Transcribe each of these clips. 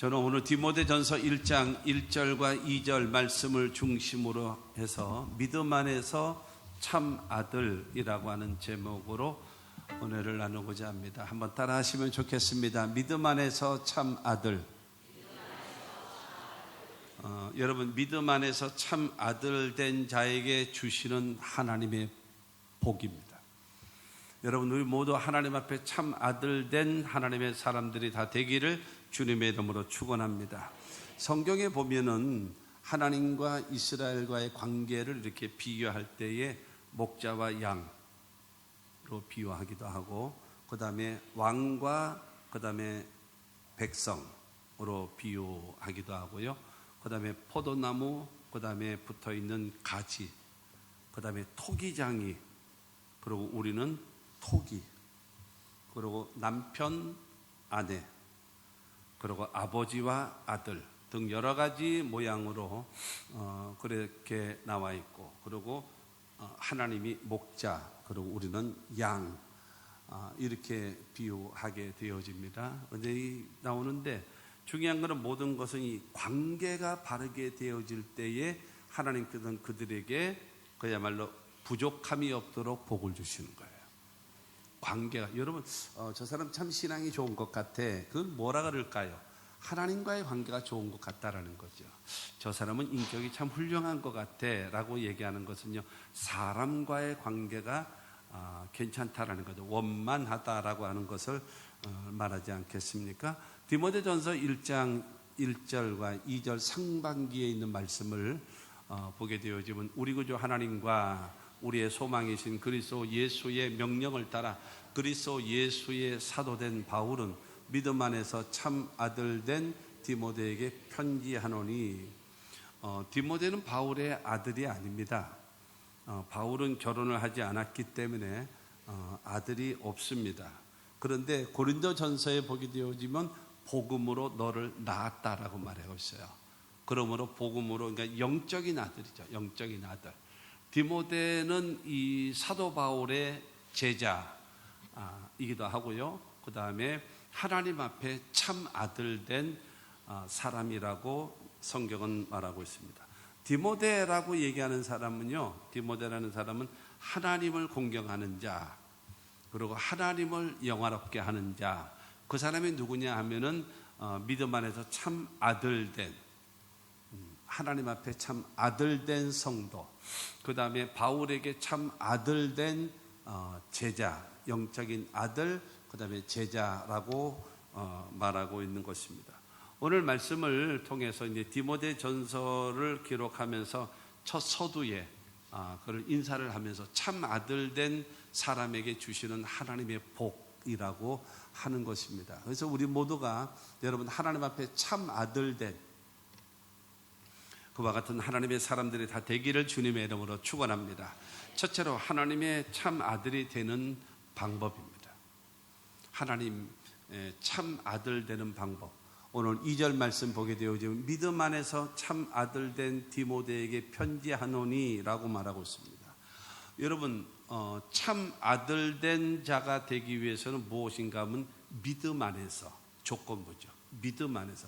저는 오늘 디모데전서 1장 1절과 2절 말씀을 중심으로 해서 믿음 안에서 참 아들이라고 하는 제목으로 은혜를 나누고자 합니다. 한번 따라 하시면 좋겠습니다. 믿음 안에서 참 아들. 여러분, 믿음 안에서 참 아들 된 자에게 주시는 하나님의 복입니다. 여러분, 우리 모두 하나님 앞에 참 아들 된 하나님의 사람들이 다 되기를 주님의 이름으로 축원합니다. 성경에 보면은 하나님과 이스라엘과의 관계를 이렇게 비교할 때에 목자와 양으로 비유하기도 하고, 그 다음에 왕과 그 다음에 백성으로 비유하기도 하고요. 그 다음에 포도나무, 그 다음에 붙어 있는 가지, 그 다음에 토기장이, 그리고 우리는 토기, 그리고 남편, 아내, 그리고 아버지와 아들 등 여러 가지 모양으로 그렇게 나와 있고, 그리고 하나님이 목자, 그리고 우리는 양, 이렇게 비유하게 되어집니다. 근데 나오는데 중요한 것은 모든 것은 이 관계가 바르게 되어질 때에 하나님께서는 그들에게 그야말로 부족함이 없도록 복을 주시는 거예요. 관계가, 여러분, 저 사람 참 신앙이 좋은 것 같아. 그건 뭐라 그럴까요? 하나님과의 관계가 좋은 것 같다라는 거죠. 저 사람은 인격이 참 훌륭한 것 같아 라고 얘기하는 것은요, 사람과의 관계가 괜찮다라는 거죠. 원만하다라고 하는 것을 말하지 않겠습니까? 디모데전서 1장 1절과 2절 상반기에 있는 말씀을 보게 되어지면, 우리 구주 하나님과 우리의 소망이신 그리스도 예수의 명령을 따라 그리스도 예수의 사도된 바울은 믿음 안에서 참 아들 된 디모데에게 편지하노니, 디모데는 바울의 아들이 아닙니다. 바울은 결혼을 하지 않았기 때문에 아들이 없습니다. 그런데 고린도전서에 보게 되어지면 복음으로 너를 낳았다라고 말하고 있어요. 그러므로 복음으로, 그러니까 영적인 아들이죠. 영적인 아들. 디모데는 이 사도 바울의 제자이기도 하고요. 그 다음에 하나님 앞에 참 아들 된 사람이라고 성경은 말하고 있습니다. 디모데라고 얘기하는 사람은요, 디모데라는 사람은 하나님을 공경하는 자, 그리고 하나님을 영화롭게 하는 자, 그 사람이 누구냐 하면은 믿음 안에서 참 아들 된, 하나님 앞에 참 아들 된 성도, 그 다음에 바울에게 참 아들 된 제자, 영적인 아들, 그 다음에 제자라고 말하고 있는 것입니다. 오늘 말씀을 통해서 이제 디모데 전서를 기록하면서 첫 서두에 그를 인사를 하면서 참 아들 된 사람에게 주시는 하나님의 복이라고 하는 것입니다. 그래서 우리 모두가 여러분 하나님 앞에 참 아들 된 그와 같은 하나님의 사람들이 다 되기를 주님의 이름으로 축원합니다. 첫째로 하나님의 참 아들이 되는 방법입니다. 하나님 참 아들 되는 방법. 오늘 2절 말씀 보게 되어지면 믿음 안에서 참 아들 된 디모데에게 편지하노니 라고 말하고 있습니다. 여러분, 참 아들 된 자가 되기 위해서는 무엇인가 하면 믿음 안에서, 조건부죠. 믿음 안에서.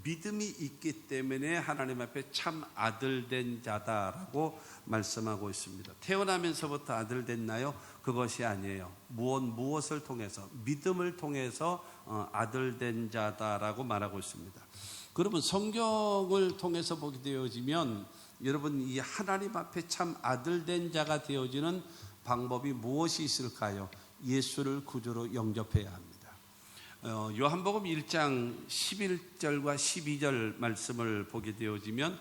믿음이 있기 때문에 하나님 앞에 참 아들 된 자다라고 말씀하고 있습니다. 태어나면서부터 아들 됐나요? 그것이 아니에요. 무엇을 통해서? 믿음을 통해서 아들 된 자다라고 말하고 있습니다. 여러분, 성경을 통해서 보게 되어지면 여러분 이 하나님 앞에 참 아들 된 자가 되어지는 방법이 무엇이 있을까요? 예수를 구주로 영접해야 합니다. 요한복음 1장 11절과 12절 말씀을 보게 되어지면,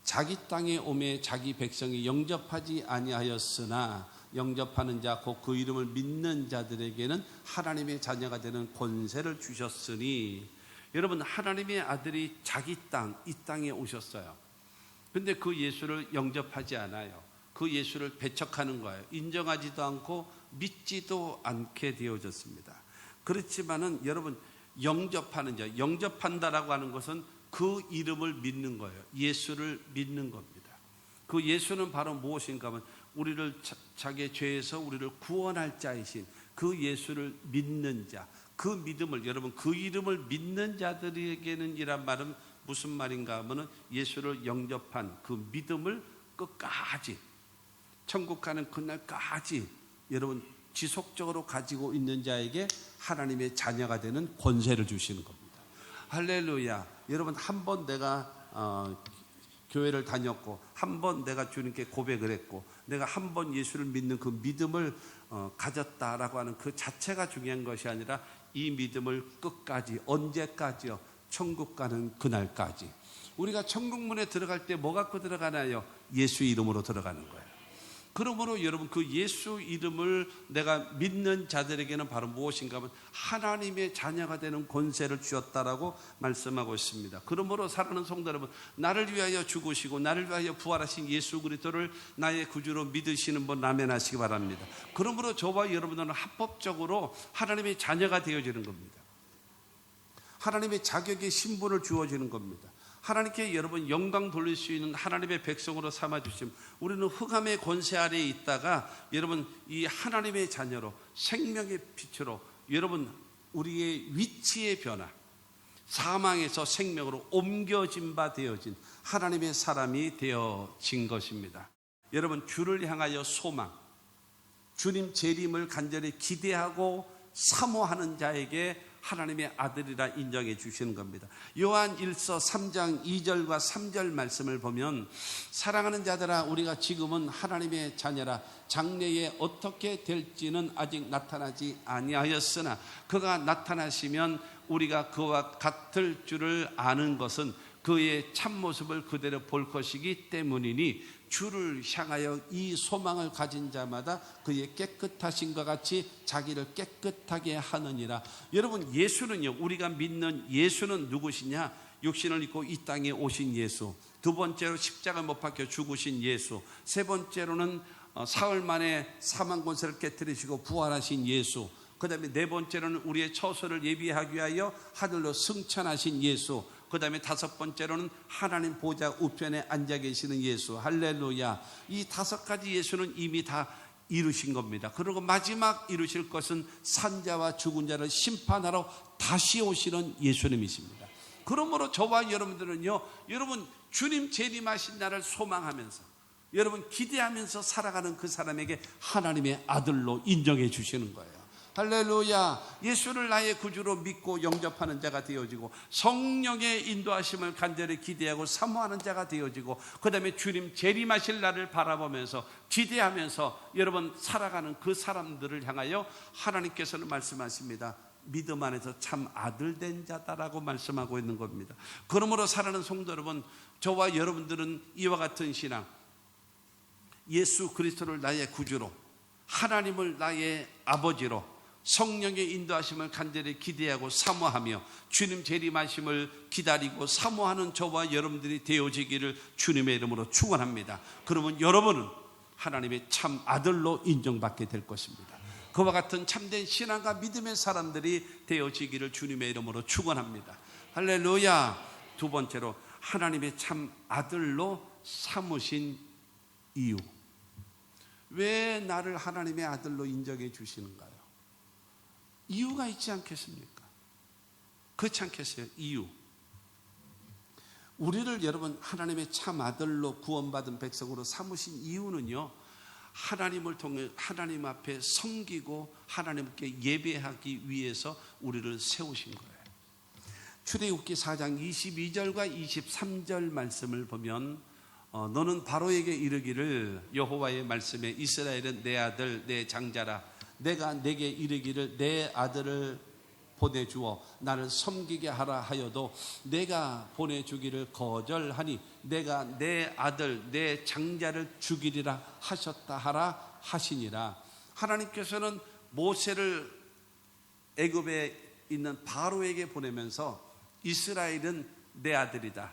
자기 땅에 오매 자기 백성이 영접하지 아니하였으나 영접하는 자 곧 그 이름을 믿는 자들에게는 하나님의 자녀가 되는 권세를 주셨으니, 여러분 하나님의 아들이 자기 땅, 이 땅에 오셨어요. 근데 그 예수를 영접하지 않아요. 그 예수를 배척하는 거예요. 인정하지도 않고 믿지도 않게 되어졌습니다. 그렇지만은 여러분, 영접하는 자, 영접한다라고 하는 것은 그 이름을 믿는 거예요. 예수를 믿는 겁니다. 그 예수는 바로 무엇인가 하면 우리를 자기의 죄에서 우리를 구원할 자이신 그 예수를 믿는 자, 그 믿음을, 여러분, 그 이름을 믿는 자들에게는 이란 말은 무슨 말인가 하면은 예수를 영접한 그 믿음을 끝까지, 천국 가는 그날까지 여러분 지속적으로 가지고 있는 자에게 하나님의 자녀가 되는 권세를 주시는 겁니다. 할렐루야. 여러분, 한 번 내가 교회를 다녔고, 한 번 내가 주님께 고백을 했고, 내가 한 번 예수를 믿는 그 믿음을 가졌다라고 하는 그 자체가 중요한 것이 아니라 이 믿음을 끝까지, 언제까지요? 천국 가는 그날까지. 우리가 천국문에 들어갈 때 뭐 갖고 들어가나요? 예수 이름으로 들어가는 거예요. 그러므로 여러분, 그 예수 이름을 내가 믿는 자들에게는 바로 무엇인가 하면 하나님의 자녀가 되는 권세를 주었다라고 말씀하고 있습니다. 그러므로 사랑하는 성도 여러분, 나를 위하여 죽으시고 나를 위하여 부활하신 예수 그리스도를 나의 구주로 믿으시는 분 아멘하시기 바랍니다. 그러므로 저와 여러분들은 합법적으로 하나님의 자녀가 되어지는 겁니다. 하나님의 자격의 신분을 주어지는 겁니다. 하나님께 여러분 영광 돌릴 수 있는 하나님의 백성으로 삼아주시면 우리는 흑암의 권세 아래에 있다가 여러분 이 하나님의 자녀로 생명의 빛으로 여러분 우리의 위치의 변화, 사망에서 생명으로 옮겨진 바 되어진 하나님의 사람이 되어진 것입니다. 여러분, 주를 향하여 소망, 주님 재림을 간절히 기대하고 사모하는 자에게 하나님의 아들이라 인정해 주시는 겁니다. 요한 1서 3장 2절과 3절 말씀을 보면, 사랑하는 자들아, 우리가 지금은 하나님의 자녀라. 장래에 어떻게 될지는 아직 나타나지 아니하였으나 그가 나타나시면 우리가 그와 같을 줄을 아는 것은 그의 참모습을 그대로 볼 것이기 때문이니, 주를 향하여 이 소망을 가진 자마다 그의 깨끗하심과 같이 자기를 깨끗하게 하느니라. 여러분, 예수는요, 우리가 믿는 예수는 누구시냐? 육신을 입고 이 땅에 오신 예수, 두 번째로 십자가 못 박혀 죽으신 예수, 세 번째로는 사흘 만에 사망 권세를 깨뜨리시고 부활하신 예수, 그 다음에 네 번째로는 우리의 처소를 예비하기 위하여 하늘로 승천하신 예수, 그 다음에 다섯 번째로는 하나님 보좌 우편에 앉아 계시는 예수. 할렐루야. 이 다섯 가지 예수는 이미 다 이루신 겁니다. 그리고 마지막 이루실 것은 산자와 죽은 자를 심판하러 다시 오시는 예수님이십니다. 그러므로 저와 여러분들은요, 여러분 주님 재림하신 날을 소망하면서, 여러분 기대하면서 살아가는 그 사람에게 하나님의 아들로 인정해 주시는 거예요. 할렐루야. 예수를 나의 구주로 믿고 영접하는 자가 되어지고, 성령의 인도하심을 간절히 기대하고 사모하는 자가 되어지고, 그 다음에 주님 재림하실 날을 바라보면서 기대하면서 여러분 살아가는 그 사람들을 향하여 하나님께서는 말씀하십니다. 믿음 안에서 참 아들 된 자다라고 말씀하고 있는 겁니다. 그러므로 사랑하는 성도 여러분, 저와 여러분들은 이와 같은 신앙, 예수 그리스도를 나의 구주로, 하나님을 나의 아버지로, 성령의 인도하심을 간절히 기대하고 사모하며 주님 재림하심을 기다리고 사모하는 저와 여러분들이 되어지기를 주님의 이름으로 축원합니다. 그러면 여러분은 하나님의 참 아들로 인정받게 될 것입니다. 그와 같은 참된 신앙과 믿음의 사람들이 되어지기를 주님의 이름으로 축원합니다. 할렐루야. 두 번째로, 하나님의 참 아들로 삼으신 이유. 왜 나를 하나님의 아들로 인정해 주시는가요? 이유가 있지 않겠습니까? 그렇지 않겠어요? 이유. 우리를 여러분 하나님의 참 아들로 구원받은 백성으로 삼으신 이유는요, 하나님을 통해 하나님 앞에 섬기고 하나님께 예배하기 위해서 우리를 세우신 거예요. 출애굽기 4장 22절과 23절 말씀을 보면, 너는 바로에게 이르기를, 여호와의 말씀에 이스라엘은 내 아들 내 장자라. 내가 내게 이르기를 내 아들을 보내주어 나를 섬기게 하라 하여도 내가 보내주기를 거절하니 내가 내 아들 내 장자를 죽이리라 하셨다 하라 하시니라. 하나님께서는 모세를 애굽에 있는 바로에게 보내면서 이스라엘은 내 아들이다,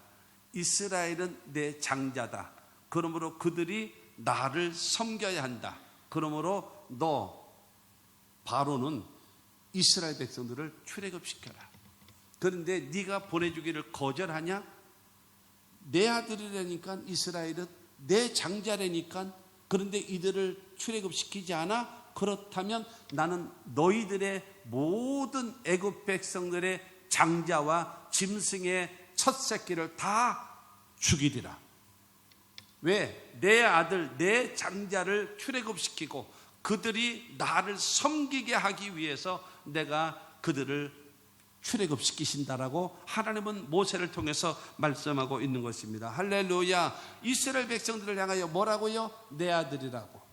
이스라엘은 내 장자다, 그러므로 그들이 나를 섬겨야 한다, 그러므로 너 바로는 이스라엘 백성들을 출애굽시켜라. 그런데 네가 보내주기를 거절하냐? 내 아들이라니까, 이스라엘은 내 장자라니까. 그런데 이들을 출애굽시키지 않아? 그렇다면 나는 너희들의 모든 애굽 백성들의 장자와 짐승의 첫 새끼를 다 죽이리라. 왜? 내 아들, 내 장자를 출애굽시키고 그들이 나를 섬기게 하기 위해서 내가 그들을 출애굽시키신다라고 하나님은 모세를 통해서 말씀하고 있는 것입니다. 할렐루야. 이스라엘 백성들을 향하여 뭐라고요? 내 아들이라고,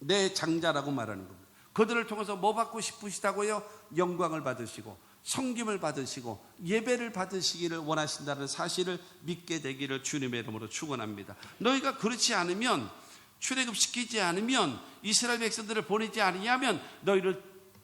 내 장자라고 말하는 겁니다. 그들을 통해서 뭐 받고 싶으시다고요? 영광을 받으시고 섬김을 받으시고 예배를 받으시기를 원하신다는 사실을 믿게 되기를 주님의 이름으로 축원합니다. 너희가 그렇지 않으면, 출애굽시키지 않으면, 이스라엘 백성들을 보내지 아니하면 너희를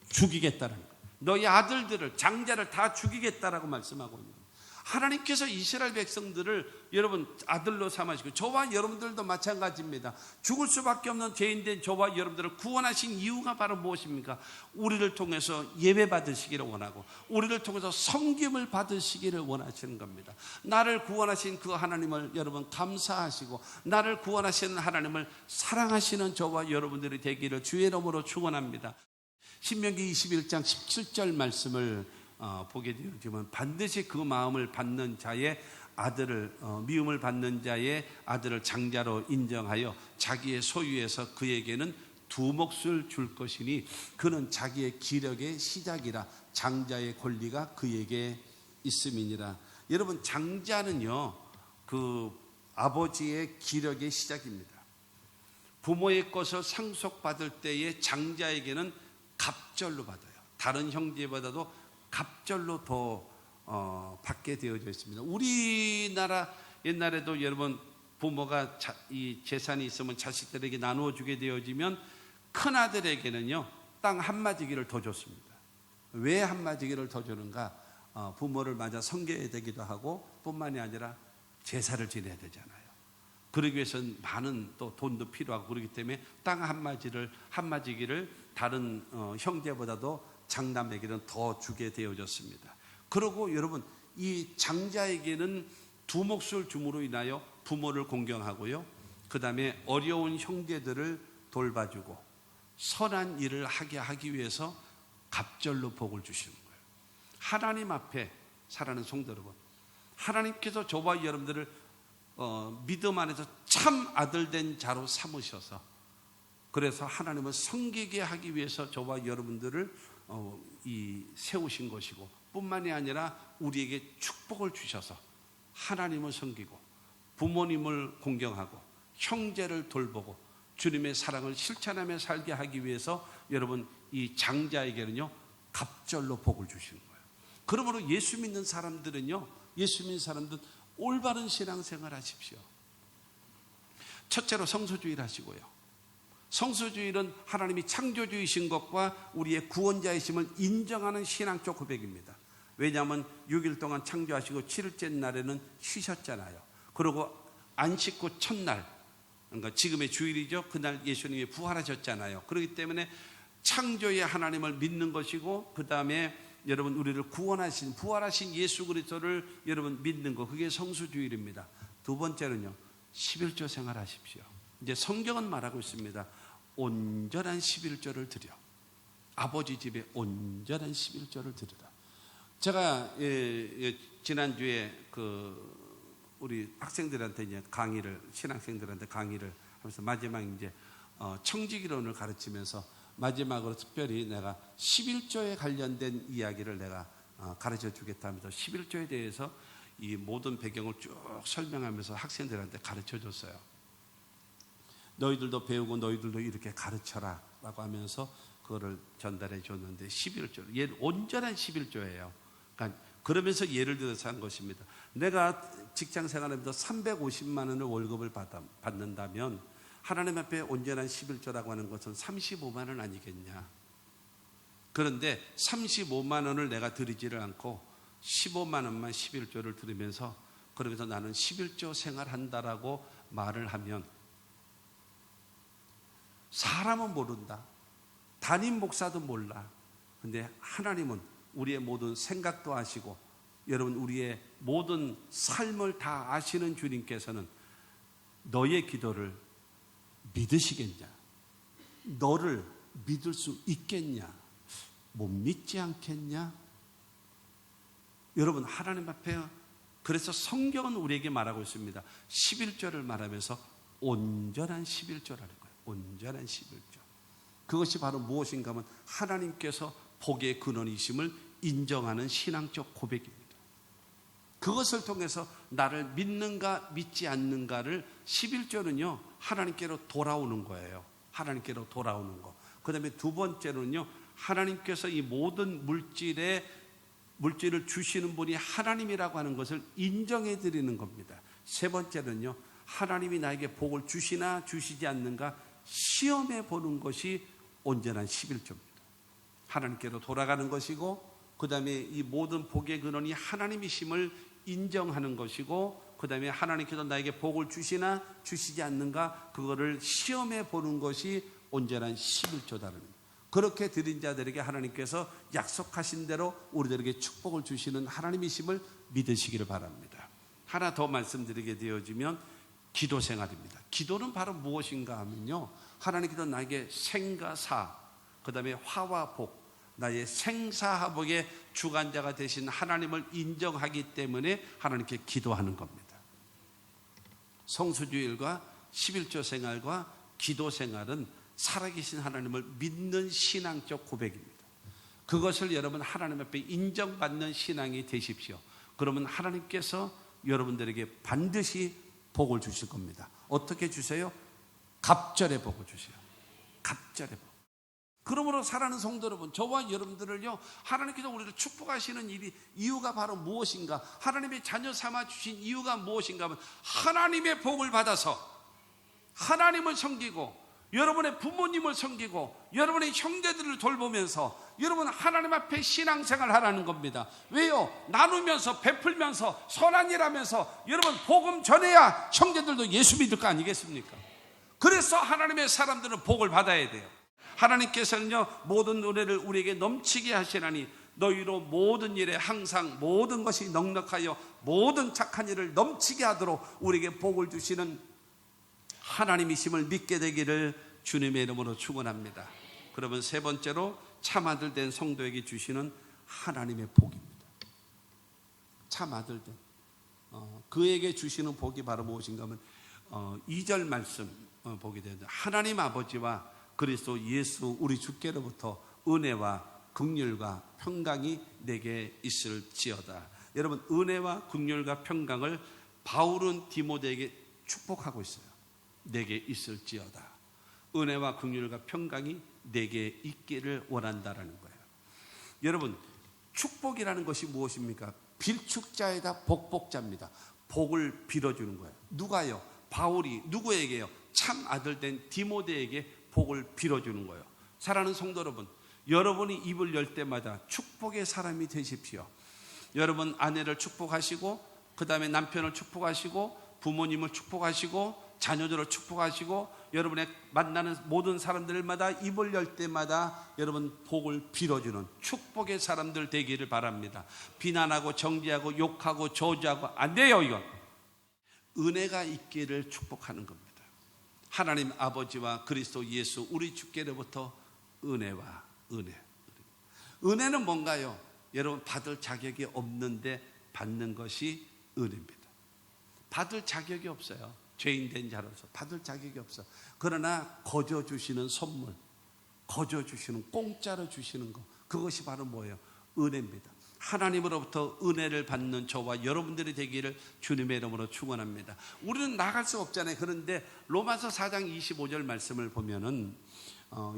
죽이겠다는 거예요. 너희 아들들을, 장자를 다 죽이겠다라고 말씀하고 있는 거예요. 하나님께서 이스라엘 백성들을 여러분 아들로 삼으시고 저와 여러분들도 마찬가지입니다. 죽을 수밖에 없는 죄인된 저와 여러분들을 구원하신 이유가 바로 무엇입니까? 우리를 통해서 예배 받으시기를 원하고 우리를 통해서 섬김을 받으시기를 원하시는 겁니다. 나를 구원하신 그 하나님을 여러분 감사하시고 나를 구원하시는 하나님을 사랑하시는 저와 여러분들이 되기를 주의 이름으로 축원합니다. 신명기 21장 17절 말씀을 보게 되어지면 반드시 그 마음을 받는 자의 아들을 미움을 받는 자의 아들을 장자로 인정하여 자기의 소유에서 그에게는 두 몫을 줄 것이니 그는 자기의 기력의 시작이라 장자의 권리가 그에게 있음이니라. 여러분 장자는요 그 아버지의 기력의 시작입니다. 부모의 것을 상속받을 때에 장자에게는 갑절로 받아요. 다른 형제보다도 갑절로 더 받게 되어져 있습니다. 우리나라 옛날에도 여러분 부모가 이 재산이 있으면 자식들에게 나누어 주게 되어지면 큰 아들에게는요 땅 한마디기를 더 줬습니다. 왜 한마디기를 더 주는가? 부모를 맞아 섬겨야 되기도 하고 뿐만이 아니라 제사를 지내야 되잖아요. 그러기 위해서는 많은 또 돈도 필요하고 그렇기 때문에 땅 한마디기를 다른 형제보다도 장남에게는 더 주게 되어졌습니다. 그리고 여러분 이 장자에게는 두 몫을 줌으로 인하여 부모를 공경하고요, 그 다음에 어려운 형제들을 돌봐주고 선한 일을 하기 위해서 갑절로 복을 주시는 거예요. 하나님 앞에 살아가는 성도 여러분, 하나님께서 저와 여러분들을 믿음 안에서 참 아들된 자로 삼으셔서 그래서 하나님을 섬기게 하기 위해서 저와 여러분들을 세우신 것이고 뿐만이 아니라 우리에게 축복을 주셔서 하나님을 섬기고 부모님을 공경하고 형제를 돌보고 주님의 사랑을 실천하며 살게 하기 위해서 여러분 이 장자에게는요 갑절로 복을 주시는 거예요. 그러므로 예수 믿는 사람들은요, 예수 믿는 사람들은 올바른 신앙생활 하십시오. 첫째로 성소주의를 하시고요. 성소주의는 하나님이 창조주이신 것과 우리의 구원자이심을 인정하는 신앙적 고백입니다. 왜냐하면 6일 동안 창조하시고 7일째 날에는 쉬셨잖아요. 그리고 안식구 첫날, 그러니까 지금의 주일이죠. 그날 예수님이 부활하셨잖아요. 그렇기 때문에 창조의 하나님을 믿는 것이고 그 다음에 여러분 우리를 구원하신 부활하신 예수 그리스도를 여러분 믿는 것, 그게 성수주일입니다. 두 번째는요 11조 생활하십시오. 이제 성경은 말하고 있습니다. 온전한 11조를 드려, 아버지 집에 온전한 11조를 드리라. 제가 지난주에 우리 학생들한테 이제 신학생들한테 강의를 하면서 마지막 이제 청지기론을 가르치면서 마지막으로 특별히 내가 11조에 관련된 이야기를 내가 가르쳐 주겠다 하면서 11조에 대해서 이 모든 배경을 쭉 설명하면서 학생들한테 가르쳐 줬어요. 너희들도 배우고 너희들도 이렇게 가르쳐라 라고 하면서 그거를 전달해 줬는데 11조, 온전한 11조예요. 그러니까 그러면서 예를 들어서 한 것입니다. 내가 직장 생활하면서 350만 원을 월급을 받는다면 하나님 앞에 온전한 11조라고 하는 것은 35만 원 아니겠냐. 그런데 35만 원을 내가 드리지를 않고 15만 원만 11조를 들으면서 그러면서 나는 11조 생활한다라고 말을 하면 사람은 모른다. 담임 목사도 몰라. 근데 하나님은 우리의 모든 생각도 아시고 여러분 우리의 모든 삶을 다 아시는 주님께서는 너의 기도를 믿으시겠냐? 너를 믿을 수 있겠냐? 못 믿지 않겠냐? 여러분, 하나님 앞에, 그래서 성경은 우리에게 말하고 있습니다. 11조를 말하면서 온전한 11조라는 거예요. 온전한 11조. 그것이 바로 무엇인가 하면 하나님께서 복의 근원이심을 인정하는 신앙적 고백입니다. 그것을 통해서 나를 믿는가 믿지 않는가를 11조는요 하나님께로 돌아오는 거예요. 하나님께로 돌아오는 거. 그 다음에 두 번째로는요, 하나님께서 이 모든 물질을 주시는 분이 하나님이라고 하는 것을 인정해 드리는 겁니다. 세 번째는요, 하나님이 나에게 복을 주시나 주시지 않는가 시험해 보는 것이 온전한 11조입니다. 하나님께로 돌아가는 것이고, 그 다음에 이 모든 복의 근원이 하나님이심을 인정하는 것이고, 그 다음에 하나님께서 나에게 복을 주시나 주시지 않는가 그거를 시험해 보는 것이 온전한 11조다는, 그렇게 드린 자들에게 하나님께서 약속하신 대로 우리들에게 축복을 주시는 하나님이심을 믿으시기를 바랍니다. 하나 더 말씀드리게 되어지면 기도 생활입니다. 기도는 바로 무엇인가 하면요, 하나님께서 나에게 생과 사, 그 다음에 화와 복, 나의 생사화복의 주관자가 되신 하나님을 인정하기 때문에 하나님께 기도하는 겁니다. 성수주일과 11조 생활과 기도 생활은 살아계신 하나님을 믿는 신앙적 고백입니다. 그것을 여러분 하나님 앞에 인정받는 신앙이 되십시오. 그러면 하나님께서 여러분들에게 반드시 복을 주실 겁니다. 어떻게 주세요? 갑절의 복을 주세요. 갑절의 복. 그러므로 사랑하는 성도 여러분, 저와 여러분들을요, 하나님께서 우리를 축복하시는 이유가 바로 무엇인가? 하나님의 자녀 삼아 주신 이유가 무엇인가 하면 하나님의 복을 받아서 하나님을 섬기고, 여러분의 부모님을 섬기고, 여러분의 형제들을 돌보면서 여러분 하나님 앞에 신앙생활 하라는 겁니다. 왜요? 나누면서 베풀면서 선한 일 하면서 여러분 복음 전해야 형제들도 예수 믿을 거 아니겠습니까? 그래서 하나님의 사람들은 복을 받아야 돼요. 하나님께서는요, 모든 은혜를 우리에게 넘치게 하시나니 너희로 모든 일에 항상 모든 것이 넉넉하여 모든 착한 일을 넘치게 하도록 우리에게 복을 주시는 하나님이심을 믿게 되기를 주님의 이름으로 축원합니다. 그러면 세 번째로 참 아들 된 성도에게 주시는 하나님의 복입니다. 참 아들 된 그에게 주시는 복이 바로 무엇인가 하면 2절 말씀 보게 되는데, 하나님 아버지와 그리스도 예수 우리 주께로부터 은혜와 긍휼과 평강이 내게 있을지어다. 여러분, 은혜와 긍휼과 평강을 바울은 디모데에게 축복하고 있어요. 내게 있을지어다. 은혜와 긍휼과 평강이 내게 있기를 원한다라는 거예요. 여러분, 축복이라는 것이 무엇입니까? 빌축자에다 복복자입니다. 복을 빌어주는 거예요. 누가요? 바울이 누구에게요? 참 아들 된 디모데에게 복을 빌어주는 거예요. 사랑하는 성도 여러분, 여러분이 입을 열 때마다 축복의 사람이 되십시오. 여러분 아내를 축복하시고, 그 다음에 남편을 축복하시고, 부모님을 축복하시고, 자녀들을 축복하시고, 여러분의 만나는 모든 사람들마다 입을 열 때마다 여러분 복을 빌어주는 축복의 사람들 되기를 바랍니다. 비난하고 정죄하고 욕하고 저주하고 안 돼요. 이건 은혜가 있기를 축복하는 겁니다. 하나님 아버지와 그리스도 예수 우리 주께로부터 은혜와 은혜. 은혜는 뭔가요? 여러분, 받을 자격이 없는데 받는 것이 은혜입니다. 받을 자격이 없어요. 죄인 된 자로서 받을 자격이 없어. 그러나 거저 주시는 선물, 거저 주시는, 공짜로 주시는 것, 그것이 바로 뭐예요? 은혜입니다. 하나님으로부터 은혜를 받는 저와 여러분들이 되기를 주님의 이름으로 축원합니다. 우리는 나갈 수 없잖아요. 그런데 로마서 4장 25절 말씀을 보면은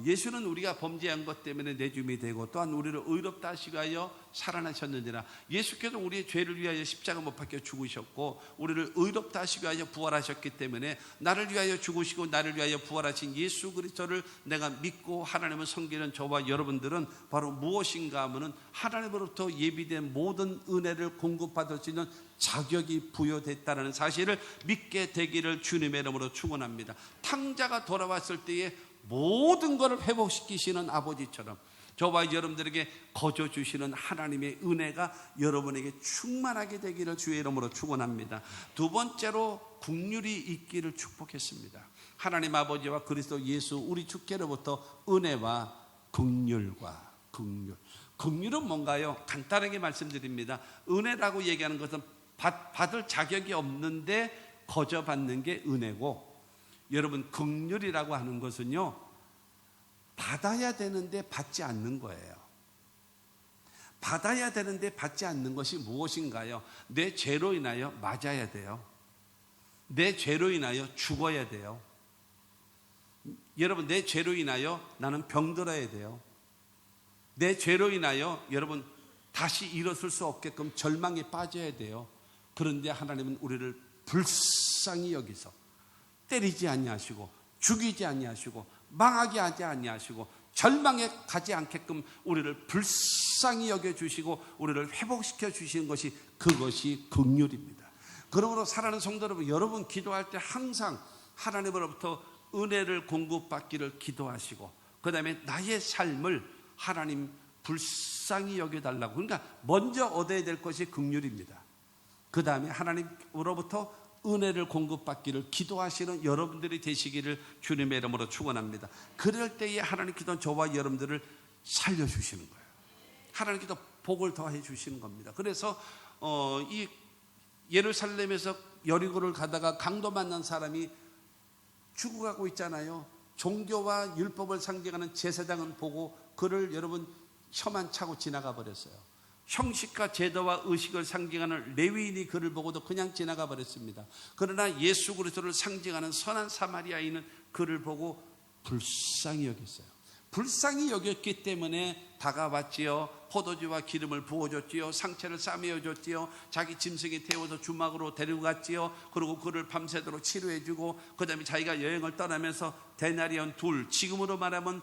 예수는 우리가 범죄한 것 때문에 내줌이 되고 또한 우리를 의롭다 하시기 위하여 살아나셨느니라. 예수께서 우리의 죄를 위하여 십자가 못 박혀 죽으셨고 우리를 의롭다 하시기 위하여 부활하셨기 때문에 나를 위하여 죽으시고 나를 위하여 부활하신 예수 그리스도를 내가 믿고 하나님을 섬기는 저와 여러분들은 바로 무엇인가 하면은 하나님으로부터 예비된 모든 은혜를 공급받을 수 있는 자격이 부여됐다는 사실을 믿게 되기를 주님의 이름으로 축원합니다. 탕자가 돌아왔을 때에 모든 것을 회복시키시는 아버지처럼 저와 여러분들에게 거저 주시는 하나님의 은혜가 여러분에게 충만하게 되기를 주의 이름으로 축원합니다. 두 번째로 긍휼이 있기를 축복했습니다. 하나님 아버지와 그리스도 예수 우리 주께로부터 은혜와 긍휼과 긍휼은 뭔가요? 간단하게 말씀드립니다. 은혜라고 얘기하는 것은 받을 자격이 없는데 거저 받는 게 은혜고, 여러분 긍휼이라고 하는 것은요, 받아야 되는데 받지 않는 거예요. 받아야 되는데 받지 않는 것이 무엇인가요? 내 죄로 인하여 맞아야 돼요. 내 죄로 인하여 죽어야 돼요. 여러분, 내 죄로 인하여 나는 병들어야 돼요. 내 죄로 인하여 여러분 다시 일어설 수 없게끔 절망에 빠져야 돼요. 그런데 하나님은 우리를 불쌍히 여기서 때리지 아니하시고 죽이지 아니하시고 망하게 하지 아니하시고 절망에 가지 않게끔 우리를 불쌍히 여겨주시고 우리를 회복시켜 주시는 것이, 그것이 긍휼입니다. 그러므로 사랑하는 성도 여러분, 여러분 기도할 때 항상 하나님으로부터 은혜를 공급받기를 기도하시고, 그 다음에 나의 삶을 하나님 불쌍히 여겨달라고. 그러니까 먼저 얻어야 될 것이 긍휼입니다. 그 다음에 하나님으로부터 은혜를 공급받기를 기도하시는 여러분들이 되시기를 주님의 이름으로 축원합니다. 그럴 때에 하나님께서 저와 여러분들을 살려주시는 거예요. 하나님께서 복을 더해 주시는 겁니다. 그래서 이 예루살렘에서 여리고를 가다가 강도 만난 사람이 죽어가고 있잖아요. 종교와 율법을 상징하는 제사장은 보고 그를 여러분 혀만 차고 지나가 버렸어요. 형식과 제도와 의식을 상징하는 레위인이 그를 보고도 그냥 지나가 버렸습니다. 그러나 예수 그리스도를 상징하는 선한 사마리아인은 그를 보고 불쌍히 여겼어요. 불쌍히 여겼기 때문에 다가왔지요. 포도주와 기름을 부어줬지요. 상체를 싸매어줬지요. 자기 짐승에 태워서 주막으로 데리고 갔지요. 그리고 그를 밤새도록 치료해주고, 그 다음에 자기가 여행을 떠나면서 데나리온 둘, 지금으로 말하면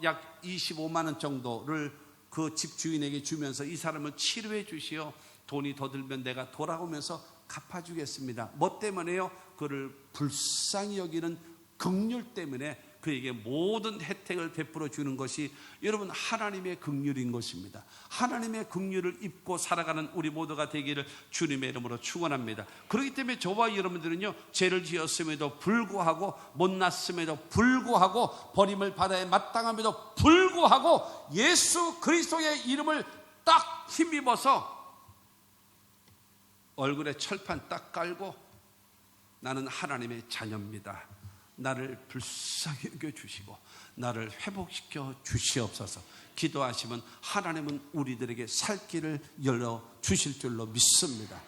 약 25만 원 정도를 그 집 주인에게 주면서 이 사람을 치료해 주시오. 돈이 더 들면 내가 돌아오면서 갚아주겠습니다. 뭐 때문에요? 그를 불쌍히 여기는 긍휼 때문에 그에게 모든 혜택을 베풀어 주는 것이 여러분 하나님의 긍휼인 것입니다. 하나님의 긍휼을 입고 살아가는 우리 모두가 되기를 주님의 이름으로 축원합니다. 그렇기 때문에 저와 여러분들은요, 죄를 지었음에도 불구하고, 못났음에도 불구하고, 버림을 받아야 마땅함에도 불구하고 예수 그리스도의 이름을 딱 힘입어서 얼굴에 철판 딱 깔고 나는 하나님의 자녀입니다. 나를 불쌍히 여겨주시고 나를 회복시켜 주시옵소서 기도하시면 하나님은 우리들에게 살 길을 열어주실 줄로 믿습니다.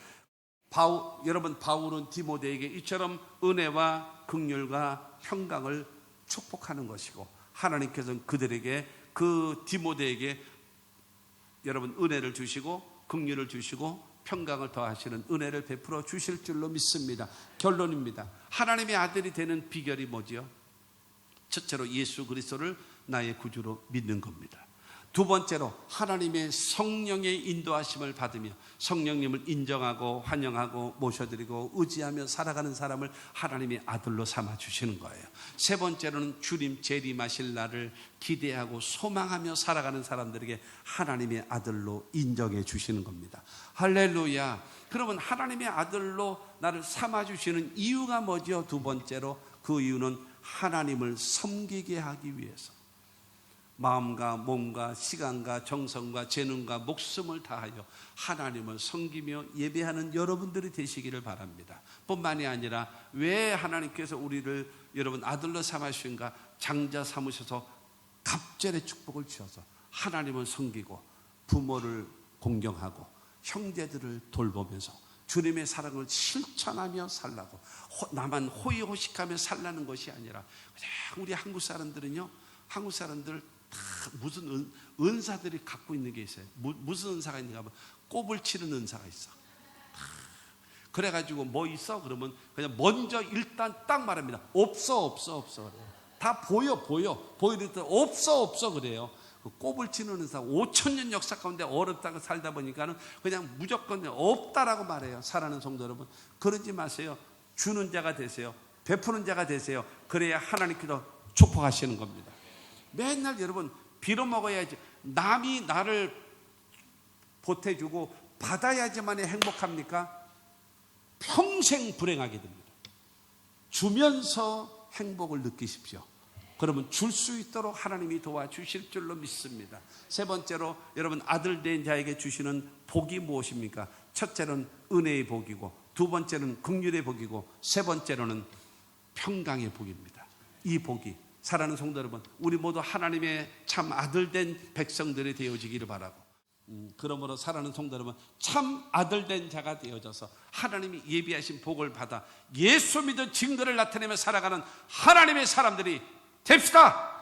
여러분, 바울은 디모데에게 이처럼 은혜와 긍휼과 평강을 축복하는 것이고, 하나님께서는 그들에게, 그 디모데에게 여러분 은혜를 주시고 긍휼을 주시고 평강을 더하시는 은혜를 베풀어 주실 줄로 믿습니다. 결론입니다. 하나님의 아들이 되는 비결이 뭐지요? 첫째로 예수 그리스도를 나의 구주로 믿는 겁니다. 두 번째로 하나님의 성령의 인도하심을 받으며 성령님을 인정하고 환영하고 모셔드리고 의지하며 살아가는 사람을 하나님의 아들로 삼아 주시는 거예요. 세 번째로는 주님 재림하실 날을 기대하고 소망하며 살아가는 사람들에게 하나님의 아들로 인정해 주시는 겁니다. 할렐루야. 그러면 하나님의 아들로 나를 삼아 주시는 이유가 뭐죠? 두 번째로 그 이유는 하나님을 섬기게 하기 위해서 마음과 몸과 시간과 정성과 재능과 목숨을 다하여 하나님을 섬기며 예배하는 여러분들이 되시기를 바랍니다. 뿐만이 아니라 왜 하나님께서 우리를 여러분 아들로 삼으신가? 장자 삼으셔서 갑절의 축복을 주셔서 하나님을 섬기고 부모를 공경하고 형제들을 돌보면서 주님의 사랑을 실천하며 살라고, 나만 호의호식하며 살라는 것이 아니라, 우리 한국 사람들은요, 한국 사람들 다 무슨 은사들이 갖고 있는 게 있어요. 무슨 은사가 있는가 하면 꼽을 치는 은사가 있어. 그래가지고 뭐 있어? 그러면 그냥 먼저 일단 딱 말합니다. 없어 그래요. 다 보이는 듯 없어 그래요. 그 꼽을 치는 은사, 5,000년 역사 가운데 어렵다고 살다 보니까는 그냥 무조건 없다라고 말해요. 사랑하는 성도 여러분, 그러지 마세요. 주는 자가 되세요. 베푸는 자가 되세요. 그래야 하나님께서 축복하시는 겁니다. 맨날 여러분 빌어먹어야지. 남이 나를 보태주고 받아야지만 행복합니까? 평생 불행하게 됩니다. 주면서 행복을 느끼십시오. 그러면 줄 수 있도록 하나님이 도와주실 줄로 믿습니다. 세 번째로 여러분 아들 된 자에게 주시는 복이 무엇입니까? 첫째는 은혜의 복이고, 두 번째는 긍휼의 복이고, 세 번째로는 평강의 복입니다. 이 복이 사랑하는 성도 여러분, 우리 모두 하나님의 참 아들 된 백성들이 되어지기를 바라고, 그러므로 사랑하는 성도 여러분, 참 아들 된 자가 되어져서 하나님이 예비하신 복을 받아 예수 믿은 증거를 나타내며 살아가는 하나님의 사람들이 됩시다.